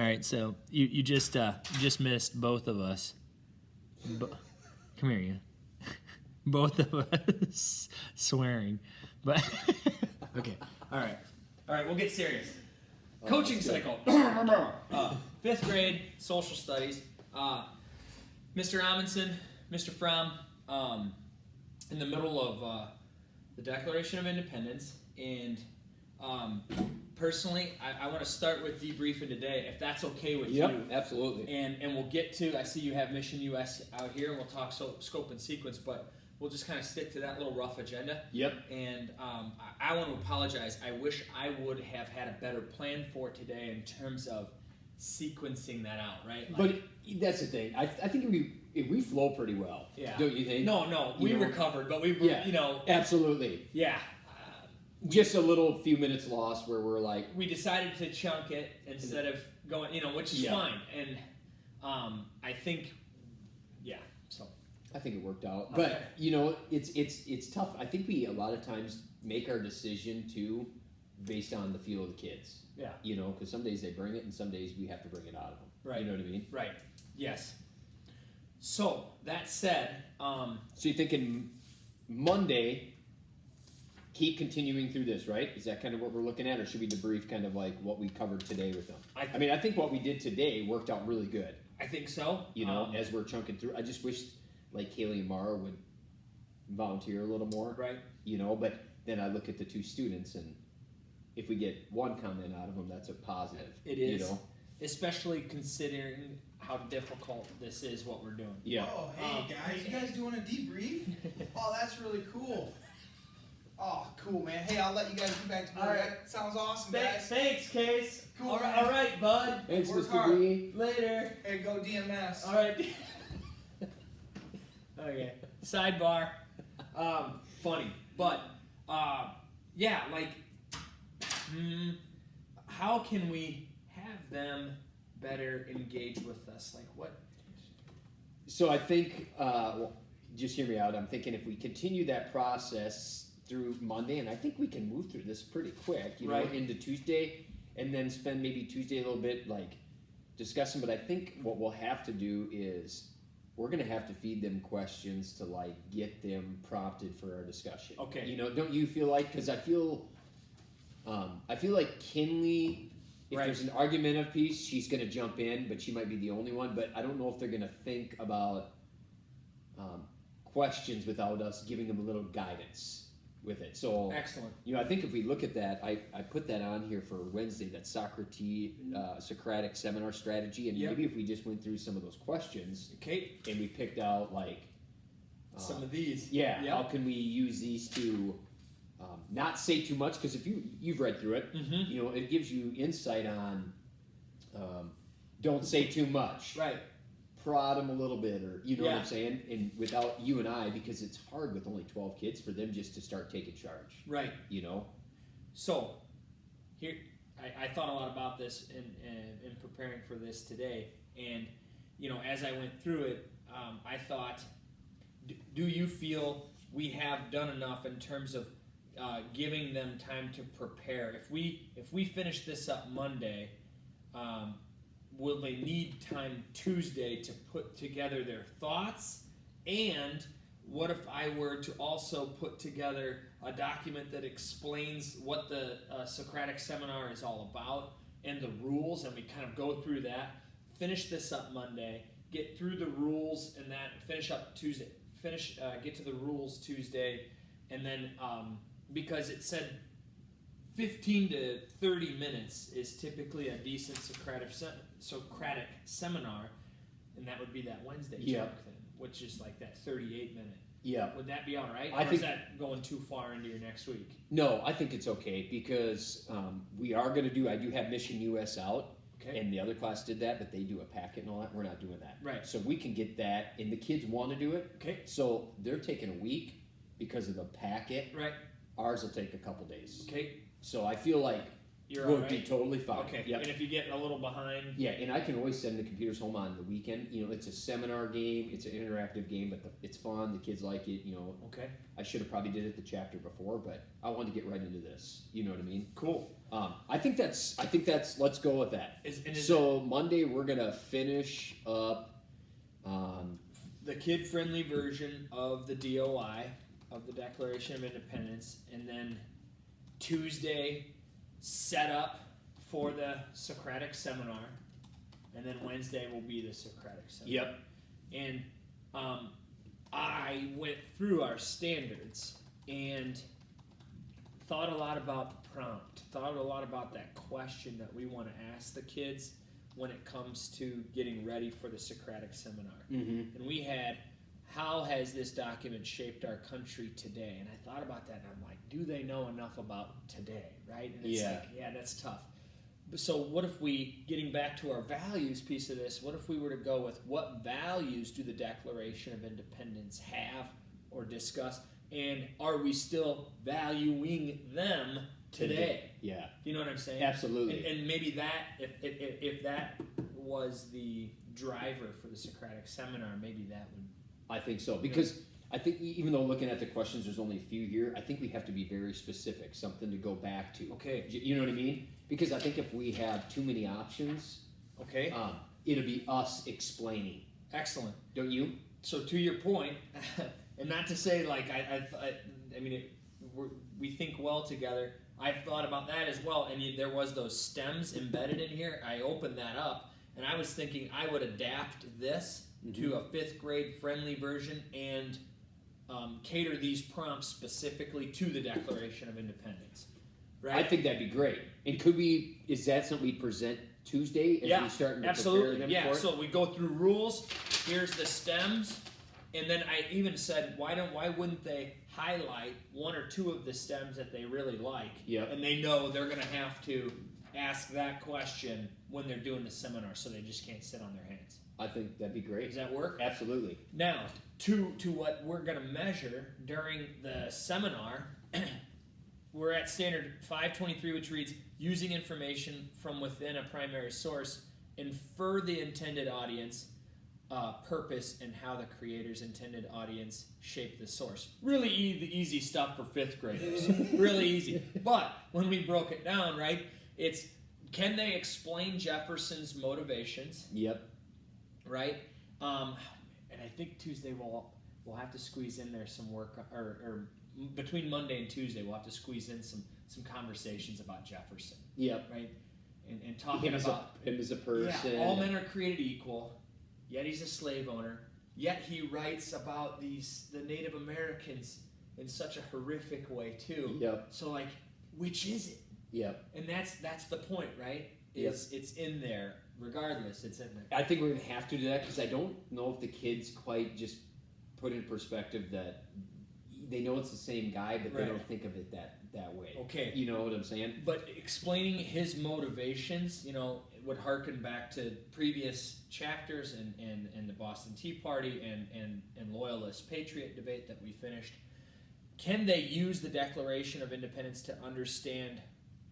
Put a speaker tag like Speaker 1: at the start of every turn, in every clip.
Speaker 1: All right, so you just missed both of us. Come here, you. Both of us swearing, but okay. All right. We'll get serious. Coaching cycle. 5th grade social studies. Mr. Amundsen, Mr. Fromm, in the middle of the Declaration of Independence, and personally, I want to start with debriefing today, if that's okay with you.
Speaker 2: Yep, absolutely.
Speaker 1: And we'll get to, I see you have Mission US out here, and we'll talk scope and sequence, but we'll just kind of stick to that little rough agenda.
Speaker 2: Yep.
Speaker 1: And I want to apologize. I wish I would have had a better plan for today in terms of sequencing that out, right?
Speaker 2: But that's the thing. I think we flow pretty well.
Speaker 1: Yeah.
Speaker 2: Don't you think?
Speaker 1: No, we recovered, but we were,
Speaker 2: Absolutely.
Speaker 1: Yeah.
Speaker 2: Just a little few minutes lost where we're like...
Speaker 1: We decided to chunk it instead of going, which is fine. And I think, so.
Speaker 2: I think it worked out.
Speaker 1: Okay.
Speaker 2: But, it's tough. I think we, a lot of times, make our decision, too, based on the feel of the kids.
Speaker 1: Yeah.
Speaker 2: Because some days they bring it, and some days we have to bring it out of them.
Speaker 1: Right.
Speaker 2: You know what I mean?
Speaker 1: Right. Yes. So, that said...
Speaker 2: So you're thinking Monday... Keep continuing through this, right? Is that kind of what we're looking at, or should we debrief kind of like what we covered today with them? I mean, I think what we did today worked out really good.
Speaker 1: I think so.
Speaker 2: As we're chunking through. I just wish like Kaylee and Mara would volunteer a little more.
Speaker 1: Right.
Speaker 2: But then I look at the 2 students, and if we get one comment out of them, that's a positive.
Speaker 1: It is. Especially considering how difficult this is, what we're doing.
Speaker 2: Yeah.
Speaker 3: Oh, hey guys, you guys doing a debrief? Oh, that's really cool. Oh, cool, man. Hey, I'll let you guys get back to work.
Speaker 1: All right.
Speaker 3: That sounds awesome, guys.
Speaker 1: Thanks, Case.
Speaker 3: Cool,
Speaker 1: All
Speaker 3: man.
Speaker 1: right, bud.
Speaker 2: Thanks,
Speaker 3: Work
Speaker 2: Mr.
Speaker 3: hard.
Speaker 2: B.
Speaker 1: Later.
Speaker 3: Hey, go DMS.
Speaker 1: All right. Okay. Sidebar. Funny, but how can we have them better engage with us? Like what?
Speaker 2: So I think, just hear me out. I'm thinking if we continue that process through Monday, and I think we can move through this pretty quick, into Tuesday, and then spend maybe Tuesday a little bit like discussing. But I think what we'll have to do is we're going to have to feed them questions to like get them prompted for our discussion.
Speaker 1: Okay.
Speaker 2: Don't you feel like? Because I feel like Kinley. If
Speaker 1: Right.
Speaker 2: there's an argumentative piece, she's going to jump in, but she might be the only one. But I don't know if they're going to think about questions without us giving them a little guidance with it. So,
Speaker 1: Excellent.
Speaker 2: I think if we look at that, I put that on here for Wednesday, that Socratic seminar strategy, and
Speaker 1: Yep.
Speaker 2: maybe if we just went through some of those questions
Speaker 1: Okay.
Speaker 2: and we picked out like
Speaker 1: Some of these.
Speaker 2: how
Speaker 1: Yep.
Speaker 2: can we use these to not say too much, because if you've read through it,
Speaker 1: Mm-hmm.
Speaker 2: it gives you insight on don't say too much,
Speaker 1: Right.
Speaker 2: prod them a little bit, or what
Speaker 1: Yeah.
Speaker 2: I'm saying, and without you and I, because it's hard with only 12 kids for them just to start taking charge.
Speaker 1: Right. So, here, I thought a lot about this in preparing for this today, and as I went through it, I thought, do you feel we have done enough in terms of giving them time to prepare? If we finish this up Monday, will they need time Tuesday to put together their thoughts? And what if I were to also put together a document that explains what the Socratic seminar is all about and the rules, and we kind of go through that, finish this up Monday, get through the rules, and that finish up Tuesday, get to the rules Tuesday, and then because it said 15 to 30 minutes is typically a decent Socratic seminar, and that would be that Wednesday chunk then, which is like that 38-minute.
Speaker 2: Yeah.
Speaker 1: Would that be all right?
Speaker 2: I
Speaker 1: or
Speaker 2: think,
Speaker 1: is that going too far into your next week?
Speaker 2: No, I think it's okay, because we are going to I do have Mission US out,
Speaker 1: Okay.
Speaker 2: and the other class did that, but they do a packet and all that. We're not doing that.
Speaker 1: Right.
Speaker 2: So we can get that, and the kids want to do it.
Speaker 1: Okay.
Speaker 2: So they're taking a week because of the packet.
Speaker 1: Right.
Speaker 2: Ours will take a couple days.
Speaker 1: Okay.
Speaker 2: So I feel like
Speaker 1: you're all
Speaker 2: would be
Speaker 1: right?
Speaker 2: totally fine.
Speaker 1: Okay.
Speaker 2: Yep.
Speaker 1: And if you get a little behind,
Speaker 2: Yeah, and I can always send the computers home on the weekend. You know, it's a seminar game, it's an interactive game, but it's fun. The kids like it. You know,
Speaker 1: okay,
Speaker 2: I should have probably did it the chapter before, but I wanted to get right into this. You know what I mean?
Speaker 1: cool.
Speaker 2: I think that's. Let's go with that.
Speaker 1: Is
Speaker 2: So Monday we're gonna finish up.
Speaker 1: the kid-friendly version of the DOI, of the Declaration of Independence, and then Tuesday set up for the Socratic seminar, and then Wednesday will be the Socratic seminar.
Speaker 2: Yep.
Speaker 1: And I went through our standards and thought a lot about the prompt, thought a lot about that question that we want to ask the kids when it comes to getting ready for the Socratic seminar.
Speaker 2: Mm-hmm.
Speaker 1: And we had, how has this document shaped our country today? And I thought about that, and I'm like, do they know enough about today, right? And it's like, yeah, that's tough. So what if we, getting back to our values piece of this, what if we were to go with what values do the Declaration of Independence have or discuss? And are we still valuing them today?
Speaker 2: Yeah.
Speaker 1: You know what I'm saying?
Speaker 2: Absolutely.
Speaker 1: And maybe that, if that was the driver for the Socratic seminar, maybe that would.
Speaker 2: I think so, because I think even though looking at the questions, there's only a few here. I think we have to be very specific, something to go back to.
Speaker 1: Okay.
Speaker 2: You know what I mean? Because I think if we have too many options,
Speaker 1: Okay.
Speaker 2: it'll be us explaining.
Speaker 1: Excellent.
Speaker 2: Don't you?
Speaker 1: So to your point, and not to say like I mean we think well together. I've thought about that as well, and there was those stems embedded in here. I opened that up, and I was thinking I would adapt this to a 5th grade friendly version and cater these prompts specifically to the Declaration of Independence. Right?
Speaker 2: I think that'd be great. And could we? Is that something we present Tuesday as we start to
Speaker 1: absolutely.
Speaker 2: prepare them
Speaker 1: Yeah,
Speaker 2: for it?
Speaker 1: so we go through rules. Here's the stems, and then I even said, why wouldn't they highlight 1 or 2 of the stems that they really like?
Speaker 2: Yep.
Speaker 1: And they know they're going to have to ask that question when they're doing the seminar, so they just can't sit on their hands.
Speaker 2: I think that'd be great.
Speaker 1: Does that work?
Speaker 2: Absolutely.
Speaker 1: Now, to what we're going to measure during the seminar, we're at standard 523, which reads, using information from within a primary source, infer the intended audience, purpose, and how the creator's intended audience shaped the source. Really the easy stuff for 5th graders. Really easy. But when we broke it down, right, it's, can they explain Jefferson's motivations?
Speaker 2: Yep.
Speaker 1: Right? And I think Tuesday we'll have to squeeze in there some work, or between Monday and Tuesday we'll have to squeeze in some conversations about Jefferson.
Speaker 2: Yep.
Speaker 1: Right? And talking about
Speaker 2: him as a person.
Speaker 1: Yeah, all men are created equal, yet he's a slave owner. Yet he writes about the Native Americans in such a horrific way too.
Speaker 2: Yep.
Speaker 1: So like, which is it?
Speaker 2: Yep.
Speaker 1: And that's the point, right? It's in there. Regardless, it's in there.
Speaker 2: I think we're going to have to do that because I don't know if the kids quite just put in perspective that they know it's the same guy, but they don't think of it that way.
Speaker 1: Okay.
Speaker 2: You know what I'm saying?
Speaker 1: But explaining his motivations, would harken back to previous chapters and the Boston Tea Party and Loyalist Patriot debate that we finished. Can they use the Declaration of Independence to understand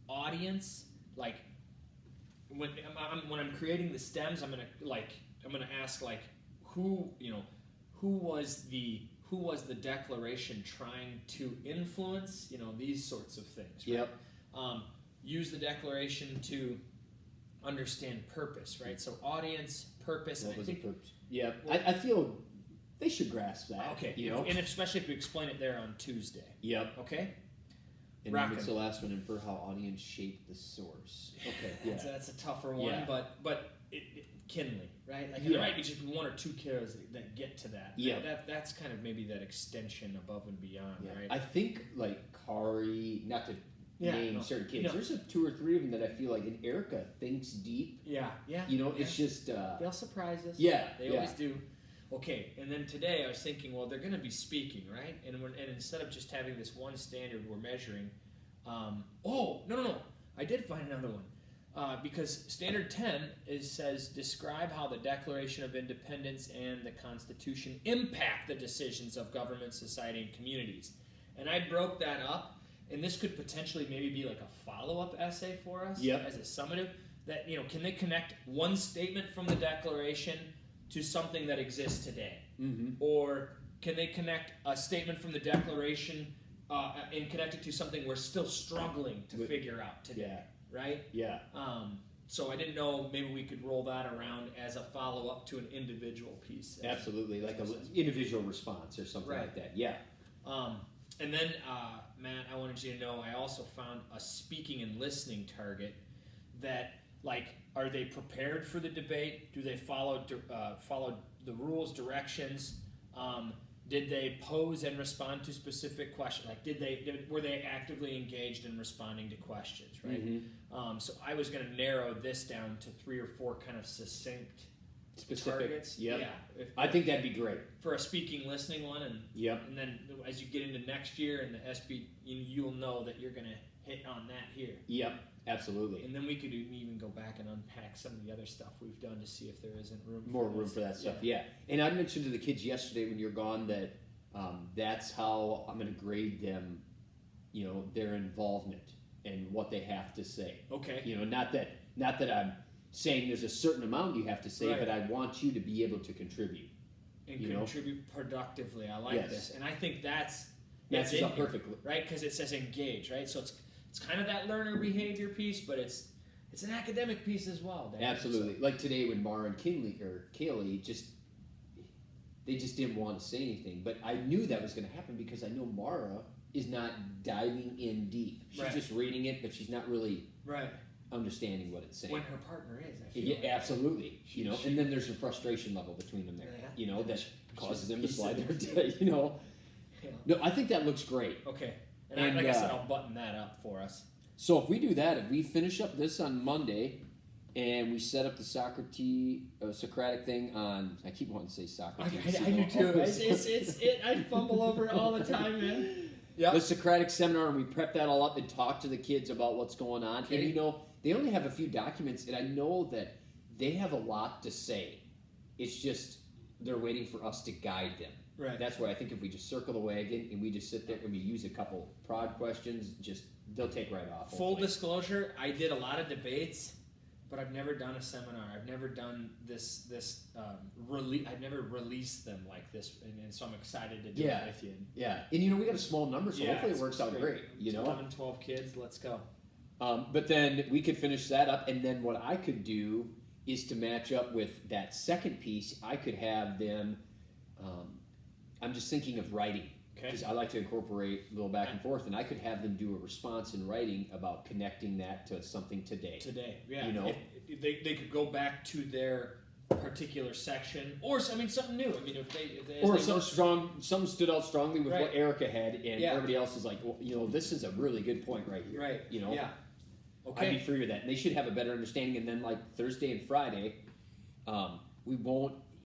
Speaker 1: audience? Like, when I'm creating the stems, I'm gonna ask like, who was the Declaration trying to influence? These sorts of things. Right?
Speaker 2: Yep.
Speaker 1: Use the Declaration to understand purpose, right? So audience, purpose.
Speaker 2: What
Speaker 1: and
Speaker 2: was
Speaker 1: I
Speaker 2: the
Speaker 1: think,
Speaker 2: purpose? Yeah. I feel they should grasp that.
Speaker 1: Okay. And especially if you explain it there on Tuesday.
Speaker 2: Yep.
Speaker 1: Okay.
Speaker 2: And then what's the last one? Infer how audience shaped the source. Okay. Yeah.
Speaker 1: That's a tougher one,
Speaker 2: Yeah.
Speaker 1: but Kinley, right? Like
Speaker 2: Yeah.
Speaker 1: there might be just 1 or 2 kilos that get to that.
Speaker 2: Yeah.
Speaker 1: That's kind of maybe that extension above and beyond,
Speaker 2: Yeah.
Speaker 1: right?
Speaker 2: I think like Kari, not to name certain kids.
Speaker 1: No.
Speaker 2: There's 2 or 3 of them that I feel like, and Erica thinks deep.
Speaker 1: Yeah.
Speaker 2: It's just.
Speaker 1: They'll surprise us.
Speaker 2: Yeah.
Speaker 1: They always do. Okay, and then today I was thinking, well, they're going to be speaking, right? And instead of just having this one standard we're measuring, no, I did find another one. Because standard 10 says, describe how the Declaration of Independence and the Constitution impact the decisions of government, society, and communities. And I broke that up, and this could potentially maybe be like a follow-up essay for us
Speaker 2: Yep.
Speaker 1: as a summative, that, can they connect one statement from the Declaration to something that exists today?
Speaker 2: Mm-hmm.
Speaker 1: Or can they connect a statement from the Declaration and connect it to something we're still struggling to figure out today, right?
Speaker 2: Yeah.
Speaker 1: So I didn't know, maybe we could roll that around as a follow-up to an individual piece.
Speaker 2: Absolutely, like an individual response or something like that. Yeah.
Speaker 1: And then, Matt, I wanted you to know, I also found a speaking and listening target that, like, are they prepared for the debate? Do they follow the rules, directions? Did they pose and respond to specific questions? Like, were they actively engaged in responding to questions, right?
Speaker 2: Mm-hmm.
Speaker 1: So I was going to narrow this down to 3 or 4 kind of succinct targets.
Speaker 2: Yep.
Speaker 1: Yeah.
Speaker 2: I think that'd be great.
Speaker 1: For a speaking, listening one, and then as you get into next year and the SB, you'll know that you're going to hit on that here.
Speaker 2: Yep. Absolutely.
Speaker 1: And then we could even go back and unpack some of the other stuff we've done to see if there isn't
Speaker 2: more room for that stuff. Yeah. And I mentioned to the kids yesterday when you're gone that that's how I'm going to grade them, their involvement and what they have to say.
Speaker 1: Okay.
Speaker 2: Not that I'm saying there's a certain amount you have to say, but I want you to be able to contribute.
Speaker 1: And contribute productively. I like this. And I think that's
Speaker 2: matches up
Speaker 1: here,
Speaker 2: perfectly.
Speaker 1: Right? Because it says engage, right? So it's kind of that learner behavior piece, but it's an academic piece as well. Dan.
Speaker 2: Absolutely. So, like today when Mara and Kaylee they just didn't want to say anything. But I knew that was going to happen because I know Mara is not diving in deep. She's just reading it, but she's not really understanding what it's saying.
Speaker 1: When her partner is, I feel like.
Speaker 2: Absolutely. And then there's a frustration level between them there. That causes them to slide their, No, I think that looks great.
Speaker 1: Okay. And like I said, I'll button that up for us.
Speaker 2: So if we do that, if we finish up this on Monday, and we set up the Socratic thing on, I keep wanting to say Socrates.
Speaker 1: I do too. I fumble over it all the time, man.
Speaker 2: Yep. The Socratic seminar, and we prep that all up and talk to the kids about what's going on.
Speaker 1: Okay.
Speaker 2: And they only have a few documents, and I know that they have a lot to say. It's just they're waiting for us to guide them.
Speaker 1: Right.
Speaker 2: That's why I think if we just circle the wagon and we just sit there and we use a couple prod questions, they'll take right off.
Speaker 1: Full disclosure, I did a lot of debates, but I've never done a seminar. I've never done this I've never released them like this, and so I'm excited to do it with you.
Speaker 2: Yeah, and we got a small number, so hopefully it works out great.
Speaker 1: 11, 12 kids, let's go.
Speaker 2: But then we could finish that up, and then what I could do is to match up with that second piece. I could have them. I'm just thinking of writing because I like to incorporate a little back and forth, and I could have them do a response in writing about connecting that to something today.
Speaker 1: If they could go back to their particular section, or something new.
Speaker 2: Something stood out strongly with what Erica had, and everybody else is like, well, this is a really good point right here.
Speaker 1: Right.
Speaker 2: Okay. I'd be free with that, and they should have a better understanding. And then like Thursday and Friday, we won't